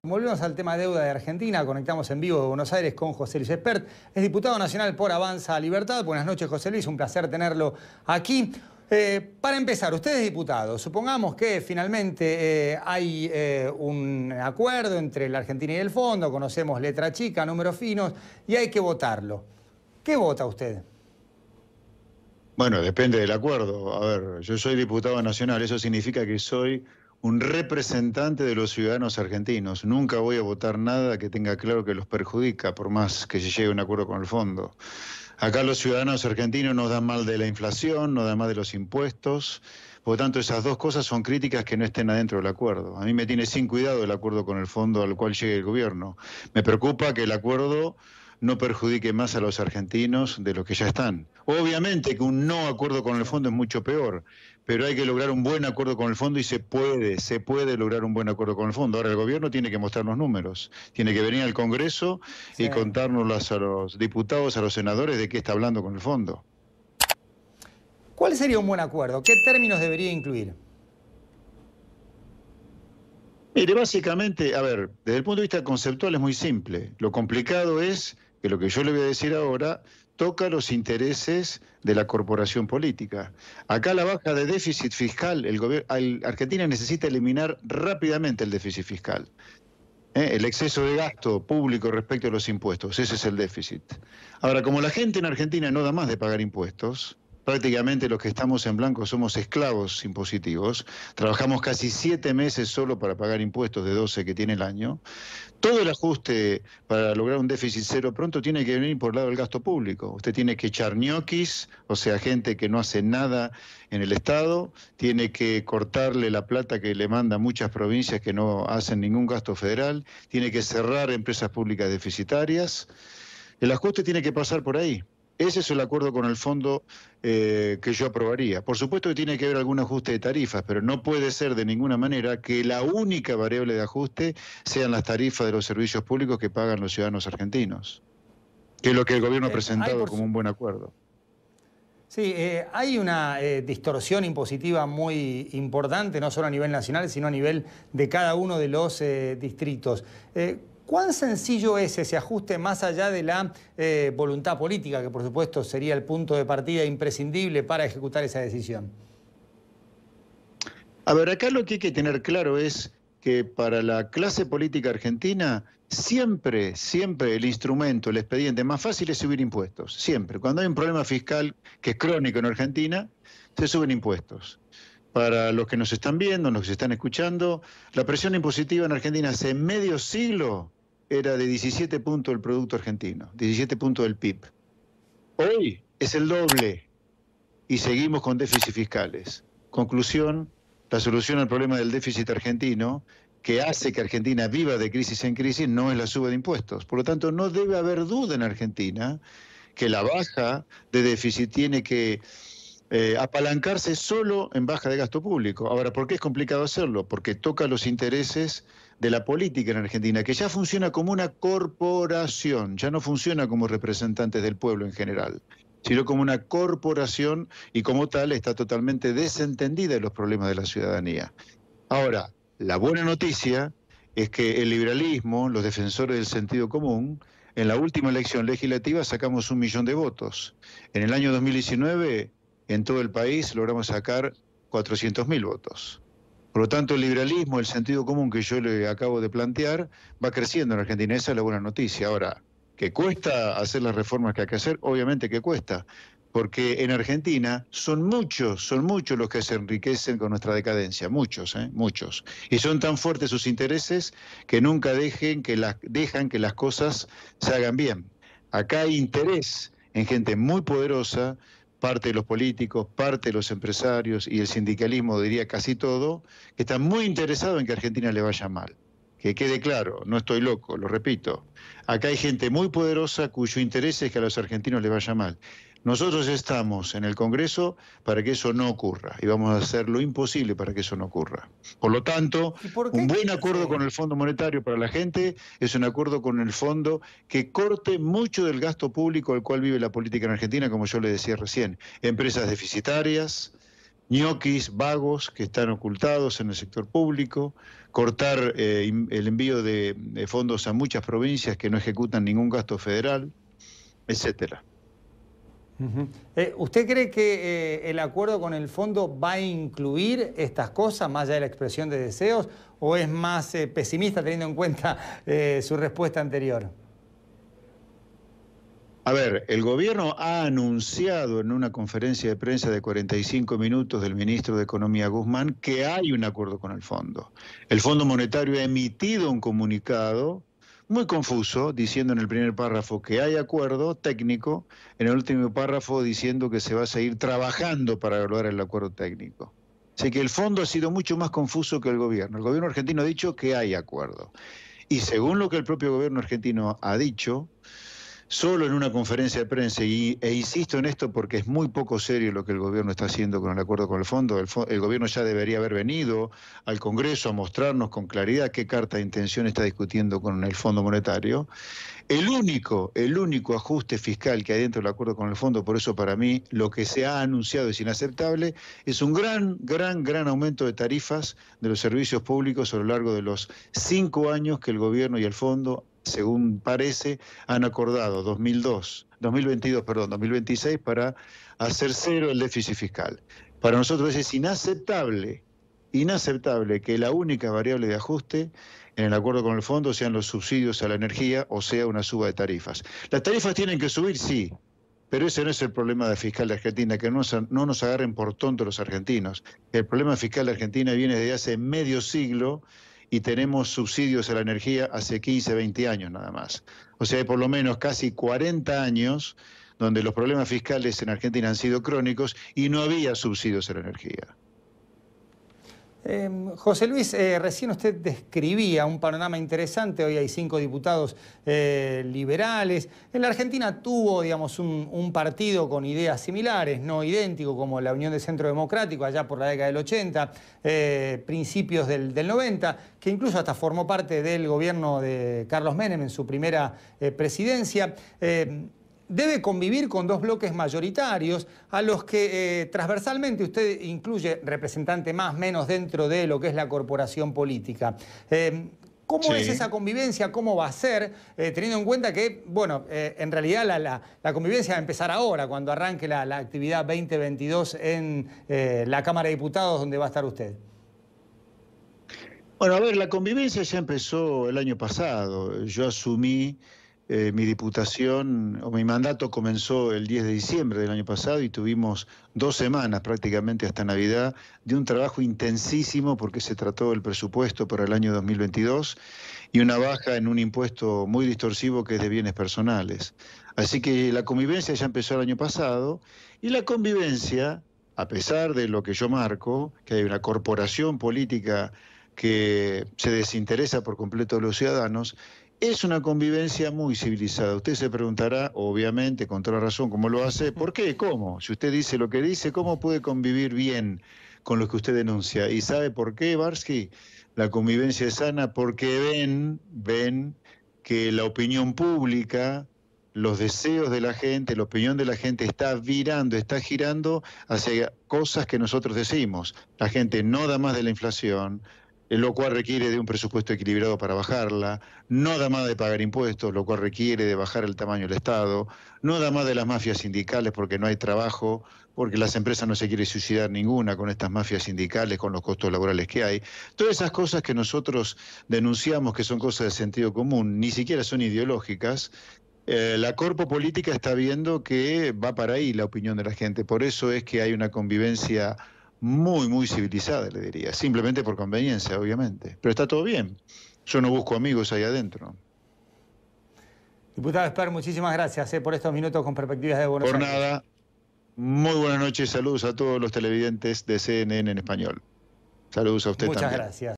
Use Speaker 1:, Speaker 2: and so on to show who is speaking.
Speaker 1: Volvemos al tema deuda de Argentina, conectamos en vivo de Buenos Aires con José Luis Espert, es diputado nacional por Avanza Libertad. Buenas noches, José Luis, un placer tenerlo aquí. Para empezar, usted es diputado, supongamos que finalmente hay un acuerdo entre la Argentina y el Fondo, conocemos letra chica, números finos, y hay que votarlo. ¿Qué vota usted?
Speaker 2: Bueno, depende del acuerdo. A ver, yo soy diputado nacional, eso significa que soy un representante de los ciudadanos argentinos. Nunca voy a votar nada que tenga claro que los perjudica, por más que se llegue a un acuerdo con el fondo. Acá los ciudadanos argentinos nos dan mal de la inflación, nos dan mal de los impuestos. Por lo tanto, esas dos cosas son críticas que no estén adentro del acuerdo. A mí me tiene sin cuidado el acuerdo con el fondo al cual llegue el gobierno. Me preocupa que el acuerdo no perjudique más a los argentinos de los que ya están. Obviamente que un no acuerdo con el fondo es mucho peor, pero hay que lograr un buen acuerdo con el fondo y se puede lograr un buen acuerdo con el fondo. Ahora el gobierno tiene que mostrar los números, tiene que venir al Congreso y contárnoslas a los diputados, a los senadores de qué está hablando con el fondo.
Speaker 1: ¿Cuál sería un buen acuerdo? ¿Qué términos debería incluir?
Speaker 2: Mire, básicamente, a ver, desde el punto de vista conceptual es muy simple. Lo complicado es que lo que yo le voy a decir ahora toca los intereses de la corporación política. Acá la baja de déficit fiscal, Argentina necesita eliminar rápidamente el déficit fiscal. El exceso de gasto público respecto a los impuestos, ese es el déficit. Ahora, como la gente en Argentina no da más de pagar impuestos, prácticamente los que estamos en blanco somos esclavos impositivos, trabajamos casi 7 meses solo para pagar impuestos de 12 que tiene el año. Todo el ajuste para lograr un déficit cero pronto tiene que venir por el lado del gasto público. Usted tiene que echar ñoquis, o sea, gente que no hace nada en el Estado, tiene que cortarle la plata que le manda a muchas provincias que no hacen ningún gasto federal, tiene que cerrar empresas públicas deficitarias. El ajuste tiene que pasar por ahí. Ese es el acuerdo con el fondo que yo aprobaría. Por supuesto que tiene que haber algún ajuste de tarifas, pero no puede ser de ninguna manera que la única variable de ajuste sean las tarifas de los servicios públicos que pagan los ciudadanos argentinos, que es lo que el gobierno ha presentado como un buen acuerdo.
Speaker 1: Sí, hay una distorsión impositiva muy importante, no solo a nivel nacional, sino a nivel de cada uno de los distritos. ¿Cuán sencillo es ese ajuste más allá de la voluntad política, que por supuesto sería el punto de partida imprescindible para ejecutar esa decisión?
Speaker 2: A ver, acá lo que hay que tener claro es que para la clase política argentina siempre el instrumento, el expediente más fácil es subir impuestos, siempre. Cuando hay un problema fiscal que es crónico en Argentina, se suben impuestos. Para los que nos están viendo, los que se están escuchando, la presión impositiva en Argentina hace medio siglo era de 17 puntos del Producto Argentino, 17 puntos del PIB. Hoy es el doble y seguimos con déficits fiscales. Conclusión, la solución al problema del déficit argentino, que hace que Argentina viva de crisis en crisis, no es la suba de impuestos. Por lo tanto, no debe haber duda en Argentina que la baja de déficit tiene que apalancarse solo en baja de gasto público. Ahora, ¿por qué es complicado hacerlo? Porque toca los intereses de la política en Argentina, que ya funciona como una corporación, ya no funciona como representantes del pueblo en general, sino como una corporación y como tal está totalmente desentendida de los problemas de la ciudadanía. Ahora, la buena noticia es que el liberalismo, los defensores del sentido común, en la última elección legislativa sacamos 1 millón de votos. En el año 2019, en todo el país, logramos sacar 400.000 votos. Por lo tanto, el liberalismo, el sentido común que yo le acabo de plantear, va creciendo en Argentina. Esa es la buena noticia. Ahora, ¿que cuesta hacer las reformas que hay que hacer? Obviamente que cuesta, porque en Argentina son muchos los que se enriquecen con nuestra decadencia, muchos. Y son tan fuertes sus intereses que nunca dejan que las cosas se hagan bien. Acá hay interés en gente muy poderosa, parte de los políticos, parte de los empresarios y el sindicalismo, diría casi todo, que están muy interesados en que a Argentina le vaya mal. Que quede claro, no estoy loco, lo repito. Acá hay gente muy poderosa cuyo interés es que a los argentinos les vaya mal. Nosotros estamos en el Congreso para que eso no ocurra y vamos a hacer lo imposible para que eso no ocurra. Por lo tanto, un buen acuerdo con el Fondo Monetario para la gente es un acuerdo con el fondo que corte mucho del gasto público al cual vive la política en Argentina, como yo le decía recién. Empresas deficitarias, ñoquis vagos que están ocultados en el sector público, cortar el envío de fondos a muchas provincias que no ejecutan ningún gasto federal, etcétera.
Speaker 1: ¿Usted cree que el acuerdo con el fondo va a incluir estas cosas, más allá de la expresión de deseos, o es más pesimista teniendo en cuenta su respuesta anterior?
Speaker 2: A ver, el gobierno ha anunciado en una conferencia de prensa de 45 minutos del ministro de Economía Guzmán que hay un acuerdo con el fondo. El Fondo Monetario ha emitido un comunicado muy confuso, diciendo en el primer párrafo que hay acuerdo técnico, en el último párrafo diciendo que se va a seguir trabajando para lograr el acuerdo técnico. Así que el fondo ha sido mucho más confuso que el gobierno. El gobierno argentino ha dicho que hay acuerdo. Y según lo que el propio gobierno argentino ha dicho, solo en una conferencia de prensa, e insisto en esto porque es muy poco serio lo que el gobierno está haciendo con el acuerdo con el fondo. El gobierno ya debería haber venido al Congreso a mostrarnos con claridad qué carta de intención está discutiendo con el Fondo Monetario. El único ajuste fiscal que hay dentro del acuerdo con el fondo, por eso para mí lo que se ha anunciado es inaceptable, es un gran aumento de tarifas de los servicios públicos a lo largo de los 5 años que el gobierno y el fondo, según parece, han acordado 2026 para hacer cero el déficit fiscal. Para nosotros es inaceptable que la única variable de ajuste en el acuerdo con el fondo sean los subsidios a la energía o sea una suba de tarifas. Las tarifas tienen que subir, sí, pero ese no es el problema fiscal de Argentina, que no nos agarren por tontos los argentinos. El problema fiscal de Argentina viene desde hace medio siglo y tenemos subsidios a la energía hace 15, 20 años nada más. O sea, hay por lo menos casi 40 años donde los problemas fiscales en Argentina han sido crónicos y no había subsidios a la energía.
Speaker 1: José Luis, recién usted describía un panorama interesante. Hoy hay 5 diputados liberales. En la Argentina tuvo, digamos, un partido con ideas similares, no idéntico, como la Unión de Centro Democrático, allá por la década del 80, principios del 90, que incluso hasta formó parte del gobierno de Carlos Menem en su primera presidencia. Debe convivir con 2 bloques mayoritarios a los que transversalmente usted incluye representante más o menos dentro de lo que es la corporación política. ¿Cómo es esa convivencia? ¿Cómo va a ser? Teniendo en cuenta que, bueno, en realidad la convivencia va a empezar ahora, cuando arranque la actividad 2022 en la Cámara de Diputados, donde va a estar usted.
Speaker 2: Bueno, a ver, la convivencia ya empezó el año pasado. Yo asumí mi diputación, o mi mandato comenzó el 10 de diciembre del año pasado y tuvimos 2 semanas prácticamente hasta Navidad de un trabajo intensísimo porque se trató el presupuesto para el año 2022 y una baja en un impuesto muy distorsivo que es de bienes personales. Así que la convivencia ya empezó el año pasado y la convivencia, a pesar de lo que yo marco, que hay una corporación política que se desinteresa por completo de los ciudadanos, es una convivencia muy civilizada. Usted se preguntará, obviamente, con toda razón, ¿cómo lo hace? ¿Por qué? ¿Cómo? Si usted dice lo que dice, ¿cómo puede convivir bien con lo que usted denuncia? ¿Y sabe por qué, Barsky? La convivencia es sana porque ven que la opinión pública, los deseos de la gente, la opinión de la gente está girando hacia cosas que nosotros decimos. La gente no da más de la inflación, lo cual requiere de un presupuesto equilibrado para bajarla, no da más de pagar impuestos, lo cual requiere de bajar el tamaño del Estado, no da más de las mafias sindicales porque no hay trabajo, porque las empresas no se quieren suicidar ninguna con estas mafias sindicales, con los costos laborales que hay. Todas esas cosas que nosotros denunciamos que son cosas de sentido común, ni siquiera son ideológicas. La corpo política está viendo que va para ahí la opinión de la gente, por eso es que hay una convivencia muy civilizada, le diría, simplemente por conveniencia, obviamente. Pero está todo bien. Yo no busco amigos ahí adentro.
Speaker 1: Diputado Espert, muchísimas gracias por estos minutos con Perspectivas de Buenos Aires.
Speaker 2: Por nada. Muy buenas noches. Saludos a todos los televidentes de CNN en español. Saludos a usted también.
Speaker 1: Muchas gracias.